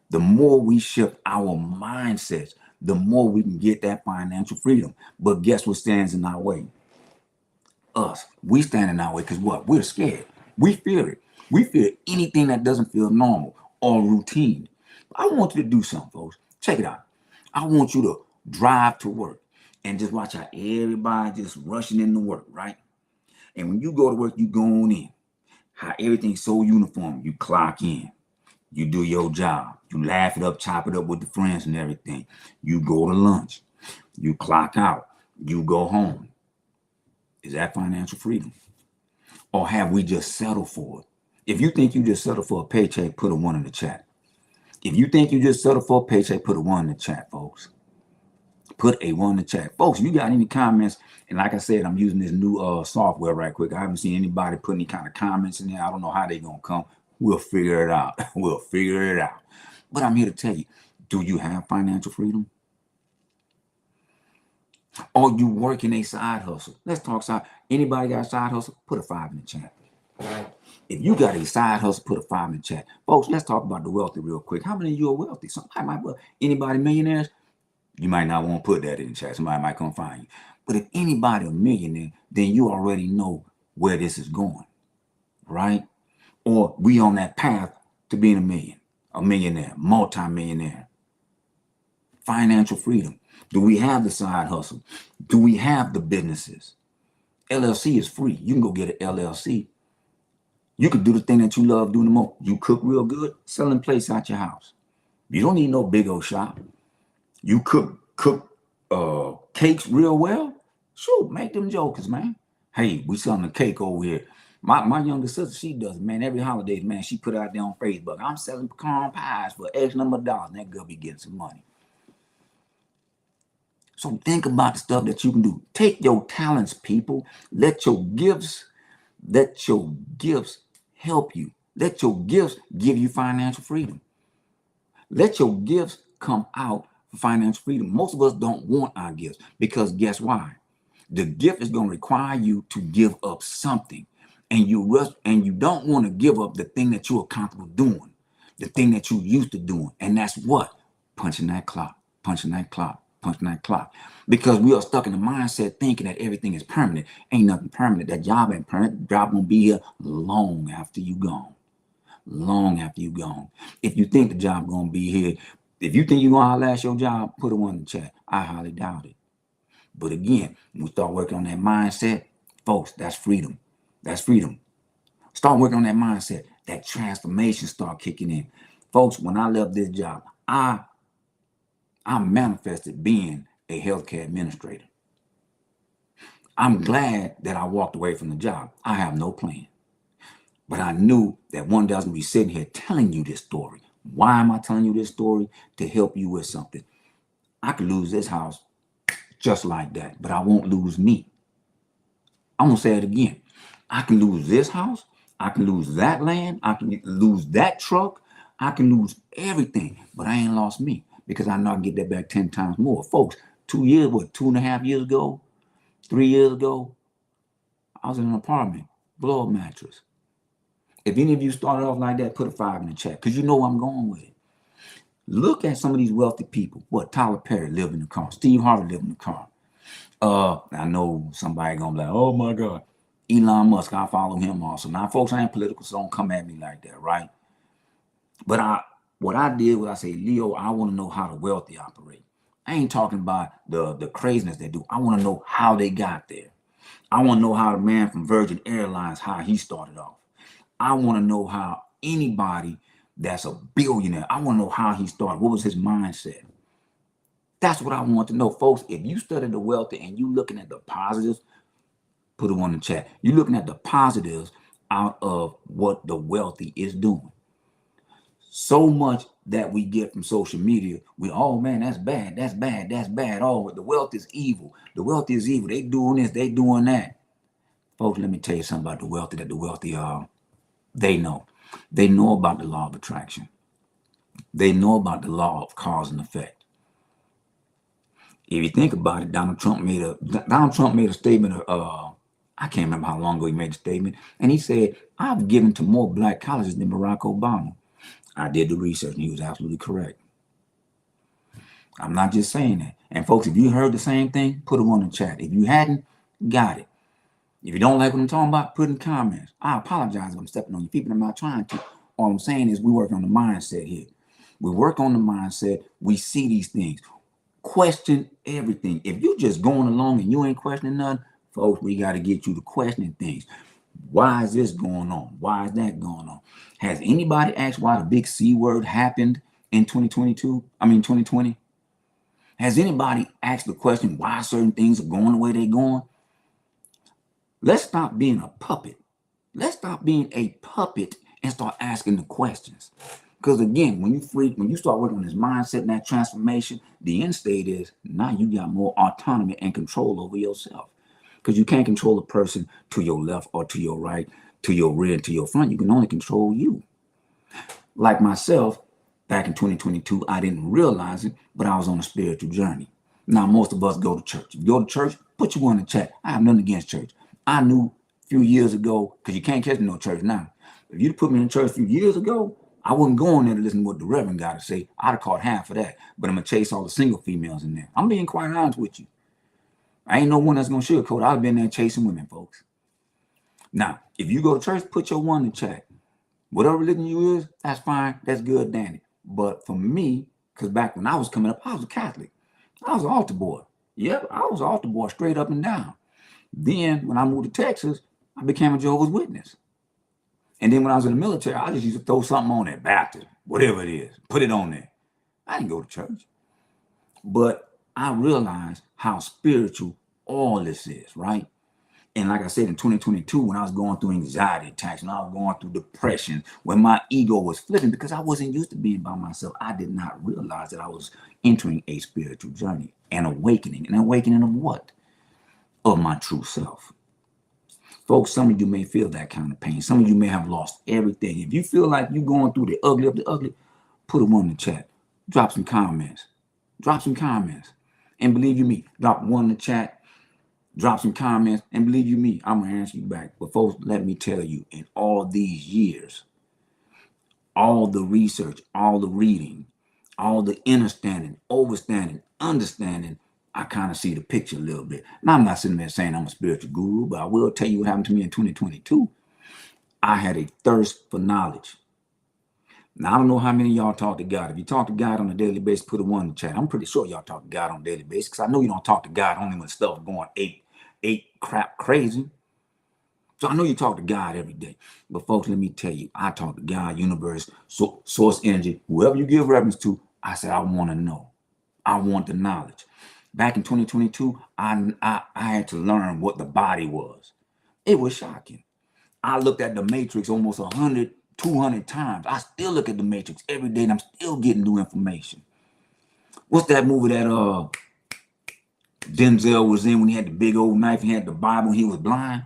S1: The more we shift our mindsets, the more we can get that financial freedom. But guess what stands in our way? Us. We stand in our way because what? We're scared. We fear it. We fear anything that doesn't feel normal or routine. I want you to do something, folks. Check it out. I want you to drive to work and just watch how everybody just rushing into work, right? And when you go to work, you go on in. How everything's so uniform. You clock in. You do your job. You laugh it up, chop it up with the friends and everything. You go to lunch. You clock out. You go home. Is that financial freedom? Or have we just settled for it? If you think you just settled for a paycheck, put a 1 in the chat. If you think you just settled for a paycheck, put a 1 in the chat, folks. Put a 1 in the chat. Folks, if you got any comments, and like I said, I'm using this new software right quick. I haven't seen anybody put any kind of comments in there. I don't know how they're going to come. We'll figure it out. We'll figure it out. But I'm here to tell you, do you have financial freedom? Or you working a side hustle? Let's talk side. Anybody got a side hustle? Put a 5 in the chat. If you got a side hustle, put a 5 in the chat. Folks, let's talk about the wealthy real quick. How many of you are wealthy? Somebody might, anybody millionaires? You might not want to put that in the chat. Somebody might come find you. But if anybody a millionaire, then you already know where this is going, right? Or we on that path to being a millionaire, multi-millionaire. Financial freedom. Do we have the side hustle? Do we have the businesses? LLC is free. You can go get an LLC. You can do the thing that you love doing the most. You cook real good, selling plates out your house. You don't need no big old shop. You cook cakes real well, shoot, make them jokers, man. Hey, we selling a cake over here. My younger sister, she does it, man. Every holiday, man, she put it out there on Facebook. I'm selling pecan pies for X number of dollars. And that girl be getting some money. So think about the stuff that you can do. Take your talents, people. Let your gifts help you. Let your gifts give you financial freedom. Let your gifts come out for financial freedom. Most of us don't want our gifts because guess why? The gift is going to require you to give up something. And you don't want to give up the thing that you are comfortable doing, the thing that you used to doing. And that's what? Punching that clock, punching that clock, punching that clock. Because we are stuck in the mindset thinking that everything is permanent. Ain't nothing permanent. That job ain't permanent. Job won't be here long after you gone. Long after you gone. If you think the job gonna be here, if you think you're gonna outlast your job, put a one in the chat. I highly doubt it. But again, when we start working on that mindset, folks, that's freedom. That's freedom. Start working on that mindset. That transformation start kicking in. Folks, when I left this job, I manifested being a healthcare administrator. I'm glad that I walked away from the job. I have no plan. But I knew that one day I was going to be sitting here telling you this story. Why am I telling you this story? To help you with something. I could lose this house just like that, but I won't lose me. I'm going to say it again. I can lose this house. I can lose that land. I can lose that truck. I can lose everything, but I ain't lost me because I know I can get that back 10 times more. Folks, 2.5 years ago, 3 years ago, I was in an apartment, blow-up mattress. If any of you started off like that, put a 5 in the chat because you know where I'm going with it. Look at some of these wealthy people. What? Tyler Perry lived in the car. Steve Harvey lived in the car. I know somebody gonna be like, oh my God. Elon Musk, I follow him also. Now, folks, I ain't political, so don't come at me like that, right? But what I did was I say, Leo, I want to know how the wealthy operate. I ain't talking about the craziness they do. I want to know how they got there. I want to know how the man from Virgin Airlines, how he started off. I want to know how anybody that's a billionaire, I want to know how he started. What was his mindset? That's what I want to know, folks. If you study the wealthy and you looking at the positives, put it on the chat. You're looking at the positives out of what the wealthy is doing. So much that we get from social media, oh man, that's bad, that's bad, that's bad. Oh, the wealth is evil. The wealth is evil. They doing this, they doing that. Folks, let me tell you something about the wealthy that the wealthy are. They know. They know about the law of attraction. They know about the law of cause and effect. If you think about it, Donald Trump made a statement. I can't remember how long ago he made the statement, and he said, "I've given to more black colleges than Barack Obama." I did the research, and he was absolutely correct. I'm not just saying that. And folks, if you heard the same thing, put it on the chat. If you hadn't, got it. If you don't like what I'm talking about, put in comments. I apologize if I'm stepping on your feet, but I'm not trying to. All I'm saying is we work on the mindset here. We work on the mindset. We see these things. Question everything. If you're just going along and you ain't questioning none, folks, we got to get you to questioning things. Why is this going on? Why is that going on? Has anybody asked why the big C word happened in 2020? Has anybody asked the question why certain things are going the way they're going? Let's stop being a puppet. Let's stop being a puppet and start asking the questions. Because again, when you start working on this mindset and that transformation, the end state is now you got more autonomy and control over yourself. Because you can't control a person to your left or to your right, to your rear, to your front. You can only control you. Like myself, back in 2022, I didn't realize it, but I was on a spiritual journey. Now, most of us go to church. If you go to church, put you one in the chat. I have nothing against church. I knew a few years ago, because you can't catch me no church now. If you put me in church a few years ago, I wouldn't go in there to listen to what the Reverend got to say. I'd have caught half of that. But I'm going to chase all the single females in there. I'm being quite honest with you. I ain't no one that's going to sugarcoat. I've been there chasing women, folks. Now, if you go to church, put your one in the chat. Whatever religion you is, that's fine. That's good, Danny. But for me, because back when I was coming up, I was a Catholic. I was an altar boy. Yep, I was an altar boy straight up and down. Then when I moved to Texas, I became a Jehovah's Witness. And then when I was in the military, I just used to throw something on there, Baptist, whatever it is, put it on there. I didn't go to church. But I realized how spiritual all this is, right? And like I said, in 2022, when I was going through anxiety attacks, when I was going through depression, when my ego was flipping because I wasn't used to being by myself, I did not realize that I was entering a spiritual journey, an awakening. An awakening of what? Of my true self. Folks, some of you may feel that kind of pain. Some of you may have lost everything. If you feel like you're going through the ugly of the ugly, put a one in the chat. Drop some comments. Drop some comments. And believe you me, drop one in the chat. Drop some comments. And believe you me, I'm going to answer you back. But folks, let me tell you, in all these years, all the research, all the reading, all the understanding, understanding, I kind of see the picture a little bit. Now, I'm not sitting there saying I'm a spiritual guru, but I will tell you what happened to me in 2022. I had a thirst for knowledge. Now, I don't know how many of y'all talk to God. If you talk to God on a daily basis, put a one in the chat. I'm pretty sure y'all talk to God on a daily basis because I know you don't talk to God only when stuff going eight crap crazy. So I know you talk to God every day. But folks, let me tell you, I talk to God, universe, source energy, whoever you give reference to. I said, I want to know. I want the knowledge. Back in 2022, I had to learn what the body was. It was shocking. I looked at the Matrix almost 100, 200 times. I still look at the Matrix every day and I'm still getting new information. What's that movie that Denzel was in when he had the big old knife, he had the Bible, and he was blind?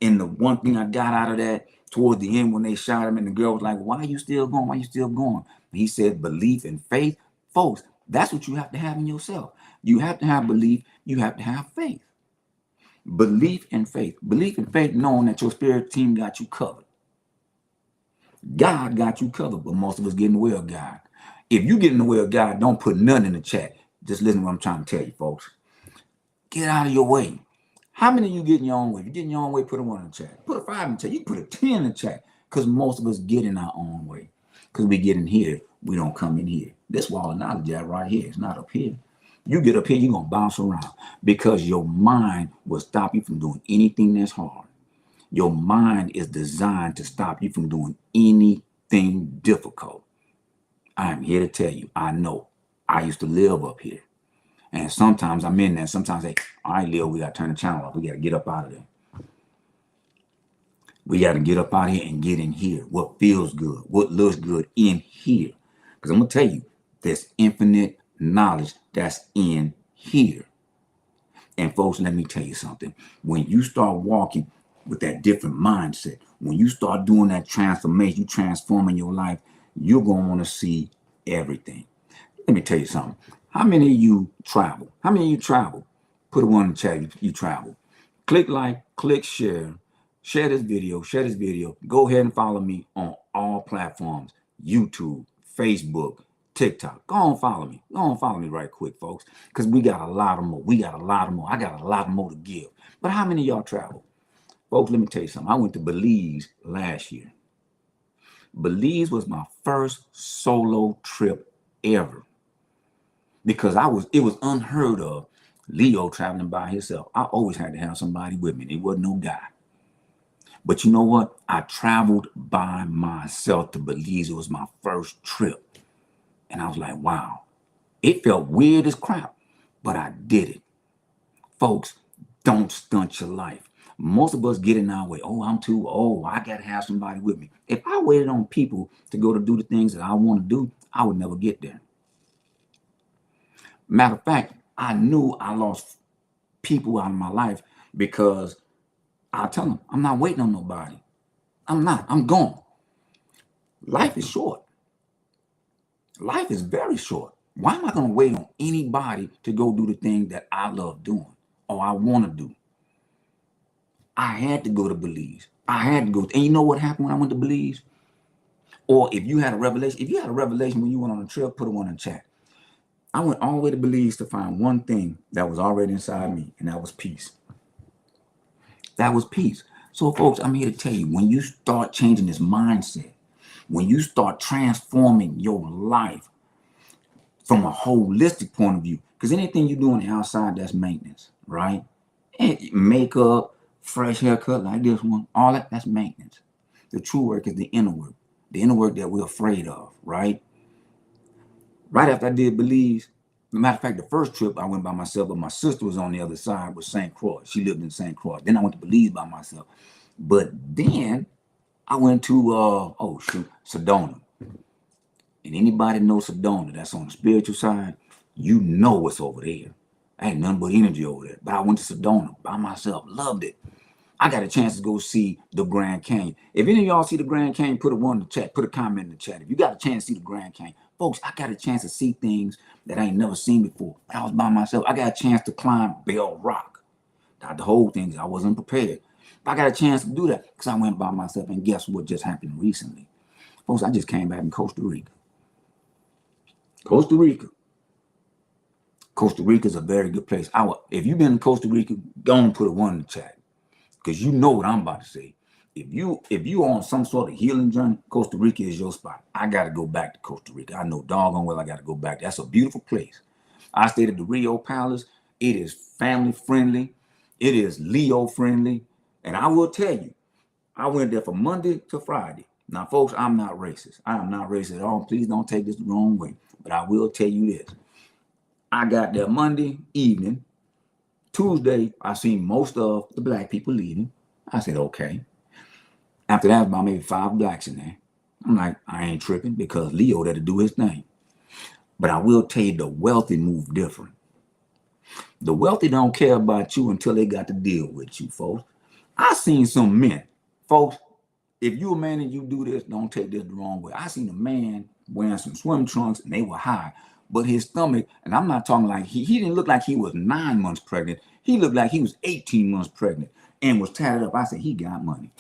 S1: And the one thing I got out of that towards the end when they shot him and the girl was like, why are you still going? Why are you still going? And he said, belief and faith. Folks, that's what you have to have in yourself. You have to have belief. You have to have faith. Belief and faith. Belief and faith knowing that your spirit team got you covered. God got you covered, but most of us get in the way of God. If you get in the way of God, don't put none in the chat. Just listen to what I'm trying to tell you, folks. Get out of your way. How many of you get in your own way? If you get in your own way, put a one in the chat. Put a 5 in the chat. You can put a 10 in the chat because most of us get in our own way. Because we get in here, we don't come in here. This wall of knowledge is right here. It's not up here. You get up here, you're going to bounce around because your mind will stop you from doing anything that's hard. Your mind is designed to stop you from doing anything difficult. I'm here to tell you, I know. I used to live up here. And sometimes I'm in there. Sometimes I say, all right, Leo, we got to turn the channel off. We got to get up out of there. We got to get up out of here and get in here. What feels good, what looks good in here. Because I'm going to tell you, there's infinite knowledge that's in here. And folks, let me tell you something. When you start walking with that different mindset, when you start doing that transformation, you transforming your life, you're going to want to see everything. Let me tell you something. How many of you travel? How many of you travel? Put a one in the chat. You travel. Click like, click share. Share this video. Share this video. Go ahead and follow me on all platforms. YouTube, Facebook, TikTok. Go on, follow me. Go on, follow me right quick, folks. Because we got a lot of more. We got a lot of more. I got a lot more to give. But how many of y'all travel? Folks, let me tell you something. I went to Belize last year. Belize was my first solo trip ever. Because it was unheard of Leo traveling by himself. I always had to have somebody with me. There wasn't no guy. But you know what? I traveled by myself to Belize. It was my first trip. And I was like, wow. It felt weird as crap, but I did it. Folks, don't stunt your life. Most of us get in our way. Oh, I'm too old. I got to have somebody with me. If I waited on people to go to do the things that I want to do, I would never get there. Matter of fact, I knew I lost people out of my life because I tell them, I'm not waiting on nobody. I'm not. I'm gone. Life is short. Life is very short. Why am I going to wait on anybody to go do the thing that I love doing or I want to do? I had to go to Belize. I had to go. And you know what happened when I went to Belize? Or if you had a revelation when you went on a trip, put it one in the chat. I went all the way to Belize to find one thing that was already inside me, and that was peace. That was peace. So, folks, I'm here to tell you, when you start changing this mindset, when you start transforming your life from a holistic point of view, because anything you do on the outside, that's maintenance, right? And makeup, fresh haircut like this one, all that's maintenance. The true work is the inner work that we're afraid of, right? Right after I did Belize, matter of fact, the first trip I went by myself, but my sister was on the other side with St. Croix. She lived in St. Croix. Then I went to Belize by myself. But then I went to Sedona. And anybody knows Sedona that's on the spiritual side, you know what's over there. Ain't nothing but energy over there. But I went to Sedona by myself, loved it. I got a chance to go see the Grand Canyon. If any of y'all see the Grand Canyon, put a one in the chat, put a comment in the chat. If you got a chance to see the Grand Canyon, folks, I got a chance to see things that I ain't never seen before. I was by myself. I got a chance to climb Bell Rock. Not the whole thing, I wasn't prepared. But I got a chance to do that because I went by myself. And guess what just happened recently? Folks, I just came back in Costa Rica. Costa Rica. Costa Rica is a very good place. If you've been in Costa Rica, go and put a one in the chat. Because you know what I'm about to say. If you on some sort of healing journey, Costa Rica is your spot. I got to go back to Costa Rica. I know doggone well I got to go back. That's a beautiful place. I stayed at the Rio Palace. It is family friendly. It is Leo friendly. And I will tell you, I went there from Monday to Friday. Now, folks, I'm not racist. I am not racist at all. Please don't take this the wrong way. But I will tell you this. I got there Monday evening. Tuesday, I seen most of the black people leaving. I said, okay. After that, about maybe 5 blacks in there. I'm like, I ain't tripping because Leo had to do his thing. But I will tell you, the wealthy move different. The wealthy don't care about you until they got to deal with you, folks. I seen some men, folks, if you a man and you do this, don't take this the wrong way. I seen a man wearing some swim trunks and they were high. But his stomach, and I'm not talking like he didn't look like he was 9 months pregnant. He looked like he was 18 months pregnant and was tatted up. I said, he got money.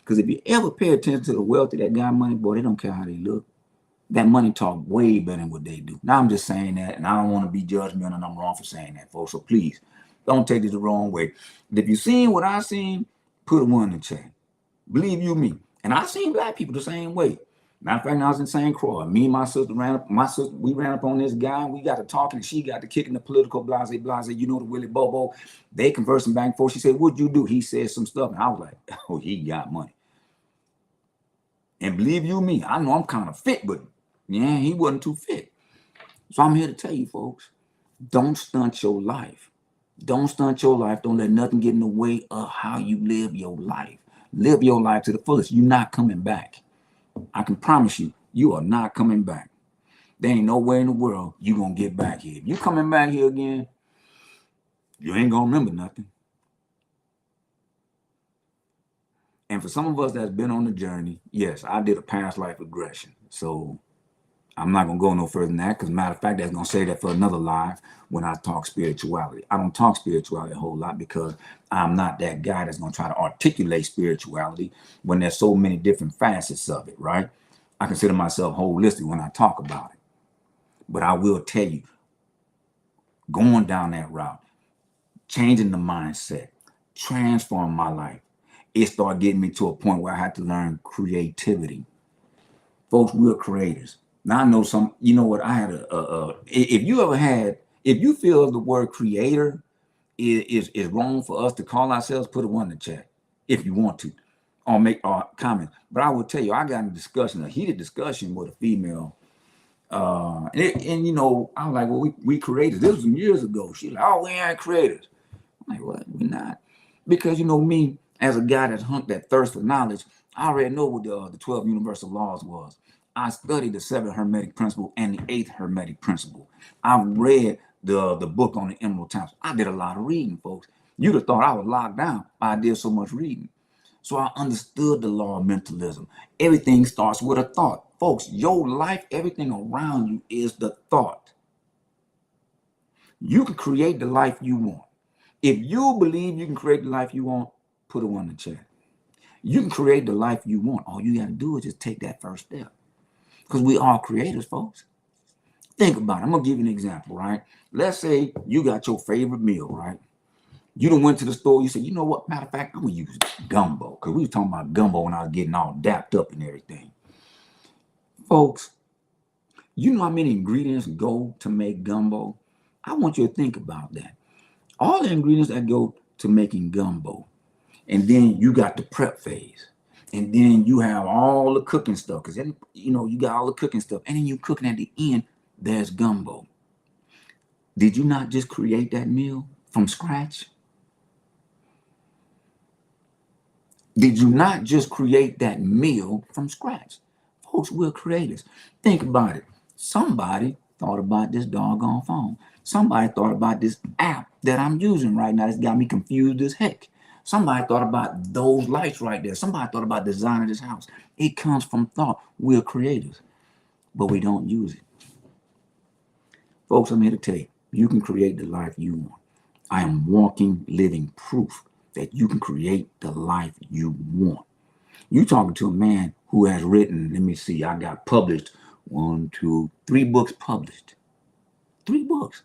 S1: Because if you ever pay attention to the wealthy that got money, boy, they don't care how they look. That money talk way better than what they do. Now, I'm just saying that, and I don't want to be judgmental, and I'm wrong for saying that, folks. So please, don't take this the wrong way. But if you seen what I seen, put a one in the chat. Believe you me. And I seen black people the same way. Matter of fact, I was in St. Croix. Me and my sister we ran up on this guy. We got to talking, and she got to kicking the political blase, you know, the Willy Bobo. They conversing back and forth. She said, what'd you do? He said some stuff. And I was like, oh, he got money. And believe you me, I know I'm kind of fit, but yeah, he wasn't too fit. So I'm here to tell you, folks, don't stunt your life. Don't stunt your life. Don't let nothing get in the way of how you live your life. Live your life to the fullest. You're not coming back. I can promise you, you are not coming back. There ain't nowhere in the world you're going to get back here. If you coming back here again, you ain't going to remember nothing. And for some of us that's been on the journey, yes, I did a past life regression. So I'm not going to go no further than that because, matter of fact, that's going to say that for another live when I talk spirituality. I don't talk spirituality a whole lot because I'm not that guy that's going to try to articulate spirituality when there's so many different facets of it, right? I consider myself holistic when I talk about it. But I will tell you, going down that route, changing the mindset, transform my life, it started getting me to a point where I had to learn creativity. Folks, we're creators. Now I know some, you know what, I had if you feel the word creator is wrong for us to call ourselves, put a one in the chat if you want to, or make a comment. But I will tell you, I got in a heated discussion with a female. And you know, I was like, well, we creators. This was some years ago. She's like, oh, we ain't creators. I'm like, what? We're not. Because, you know, me, as a guy that thirst for knowledge, I already know what the 12 universal laws was. I studied the 7th Hermetic Principle and the 8th Hermetic Principle. I read the book on the Emerald Tablets. I did a lot of reading, folks. You'd have thought I was locked down. I did so much reading. So I understood the law of mentalism. Everything starts with a thought. Folks, your life, everything around you is the thought. You can create the life you want. If you believe you can create the life you want, put a one in the chat. You can create the life you want. All you got to do is just take that first step. Because we are creators, folks. Think about it. I'm going to give you an example, right? Let's say you got your favorite meal, right? You done went to the store. You said, you know what? Matter of fact, I'm going to use gumbo. Because we were talking about gumbo when I was getting all dapped up and everything. Folks, you know how many ingredients go to make gumbo? I want you to think about that. All the ingredients that go to making gumbo. And then you got the prep phase. And then you have all the cooking stuff. Because, you know, you got all the cooking stuff. And then you cooking at the end, there's gumbo. Did you not just create that meal from scratch? Did you not just create that meal from scratch? Folks, we're creators. Think about it. Somebody thought about this doggone phone. Somebody thought about this app that I'm using right now. It's got me confused as heck. Somebody thought about those lights right there. Somebody thought about designing this house. It comes from thought. We're creators, but we don't use it. Folks, I'm here to tell you, you can create the life you want. I am walking, living proof that you can create the life you want. You talking to a man who has written, let me see, I got published 1, 2, 3 books published. 3 books.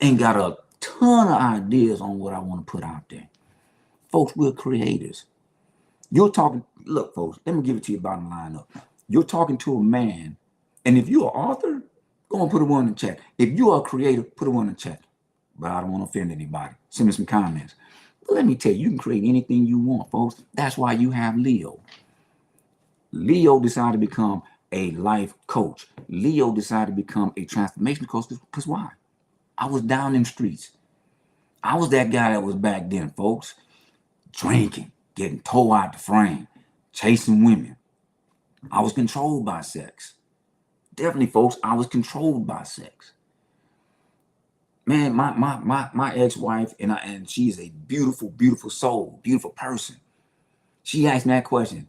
S1: And got a ton of ideas on what I want to put out there. Folks, we're creators. You're talking, look, folks, let me give it to you bottom line up. You're talking to a man, and if you're an author, go and put a one in the chat. If you are a creator, put a one in the chat. But I don't want to offend anybody. Send me some comments. But let me tell you, you can create anything you want, folks. That's why you have Leo. Leo decided to become a life coach. Leo decided to become a transformation coach because why? I was down in the streets. I was that guy that was back then, folks. Drinking, getting towed out the frame, chasing women. I was controlled by sex. Definitely, folks, I was controlled by sex. Man, my ex-wife, and she is a beautiful, beautiful soul, beautiful person. She asked me that question.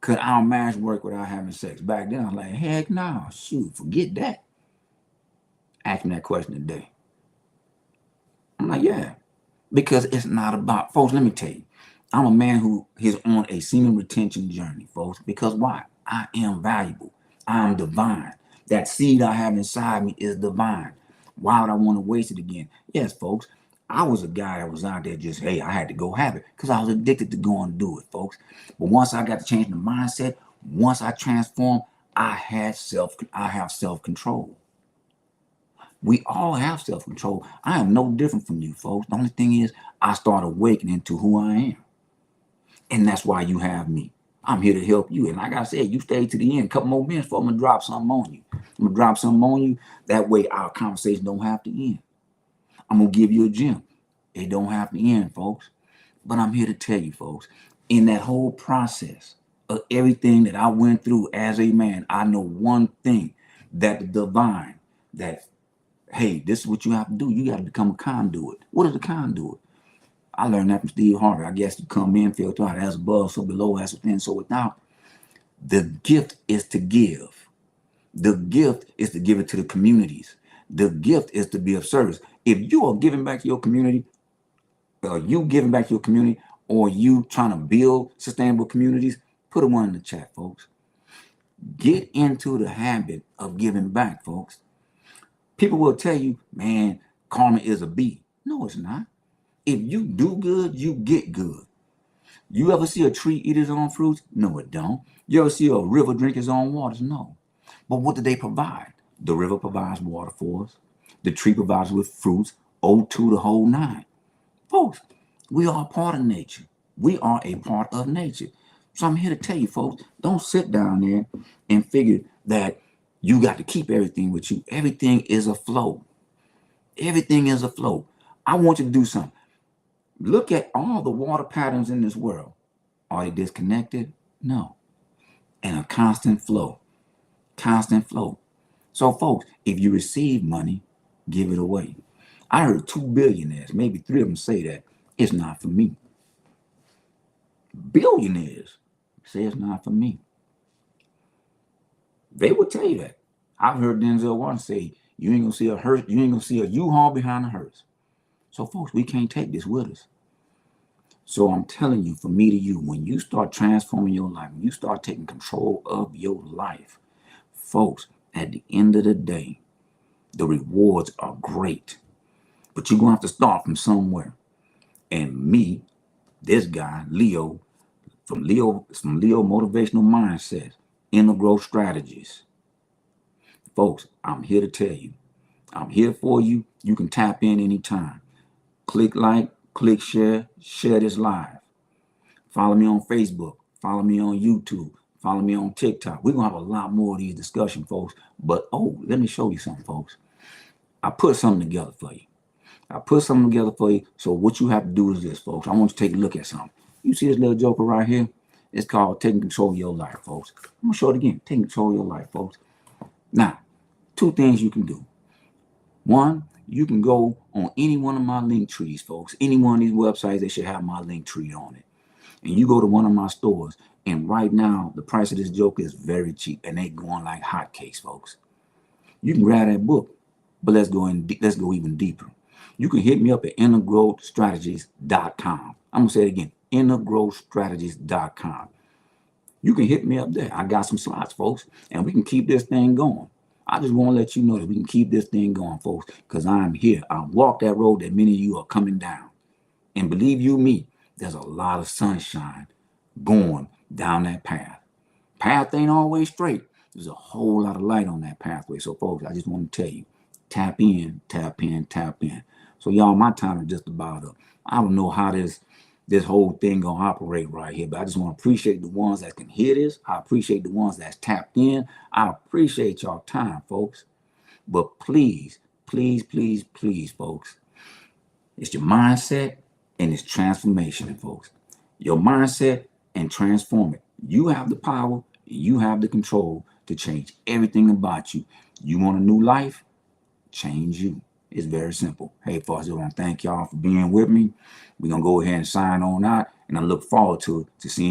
S1: Could our marriage work without having sex? Back then, I was like, heck no, shoot, forget that. Ask me that question today. I'm like, yeah, because it's not about, folks, let me tell you, I'm a man who is on a semen retention journey, folks, because why? I am valuable. I am divine. That seed I have inside me is divine. Why would I want to waste it again? Yes, folks, I was a guy that was out there just, hey, I had to go have it because I was addicted to going to do it, folks. But once I got to change the mindset, once I transformed, I have self-control. We all have self-control. I am no different from you, folks. The only thing is I start awakening to who I am. And that's why you have me. I'm here to help you. And like I said, you stay to the end. A couple more minutes before I'm going to drop something on you. I'm going to drop something on you. That way our conversation don't have to end. I'm going to give you a gem. It don't have to end, folks. But I'm here to tell you, folks, in that whole process of everything that I went through as a man, I know one thing, that the divine, that, hey, this is what you have to do. You got to become a conduit. What is a conduit? I learned that from Steve Harvey. I guess you come in, filter out, as above, so below, as within, so without. The gift is to give. The gift is to give it to the communities. The gift is to be of service. If you are giving back to your community, or you giving back to your community, or you trying to build sustainable communities, put a one in the chat, folks. Get into the habit of giving back, folks. People will tell you, man, karma is a bee. No, it's not. If you do good, you get good. You ever see a tree eat its own fruits? No, it don't. You ever see a river drink its own waters? No. But what do they provide? The river provides water for us. The tree provides with fruits, O2 the whole 9. Folks, we are a part of nature. We are a part of nature. So I'm here to tell you, folks, don't sit down there and figure that you got to keep everything with you. Everything is a flow. Everything is a flow. I want you to do something. Look at all the water patterns in this world. Are they disconnected? No. And a constant flow. Constant flow. So, folks, if you receive money, give it away. I heard 2 billionaires, maybe 3 of them say that it's not for me. Billionaires say it's not for me. They will tell you that. I've heard Denzel Washington say, you ain't gonna see a hearse, you ain't gonna see a U-Haul behind a hearse. So, folks, we can't take this with us. So I'm telling you, from me to you, when you start transforming your life, when you start taking control of your life, folks, at the end of the day, the rewards are great. But you're going to have to start from somewhere. And me, this guy, Leo Leo Motivational Mindset, Inner Growth Strategies. Folks, I'm here to tell you. I'm here for you. You can tap in anytime. Click like, click share this live. Follow me on Facebook. Follow me on YouTube. Follow me on TikTok. We're going to have a lot more of these discussions, folks. But, let me show you something, folks. I put something together for you. So what you have to do is this, folks. I want you to take a look at something. You see this little joker right here? It's called taking control of your life, folks. I'm going to show it again. Taking control of your life, folks. Now, two things you can do. One, you can go on any one of my link trees, folks. Any one of these websites, they should have my link tree on it. And you go to one of my stores, and right now, the price of this joker is very cheap, and they going like hotcakes, folks. You can grab that book, but let's go even deeper. You can hit me up at innergrowthstrategies.com. I'm going to say it again, innergrowthstrategies.com. You can hit me up there. I got some slots, folks, and we can keep this thing going. I just want to let you know that we can keep this thing going, folks, because I'm here. I walk that road that many of you are coming down. And believe you me, there's a lot of sunshine going down that path. Path ain't always straight. There's a whole lot of light on that pathway. So, folks, I just want to tell you, tap in, tap in, tap in. So, y'all, my time is just about up. I don't know how this whole thing gonna operate right here, but I just want to appreciate the ones that can hear this. I appreciate the ones that's tapped in. I appreciate y'all time, folks. But please, please, please, please, folks, it's your mindset and it's transformation, folks. Your mindset and transform it. You have the power, you have the control to change everything about you. You want a new life? Change you. It's very simple. Hey, folks, I want to thank y'all for being with me. We're going to go ahead and sign on out, and I look forward to seeing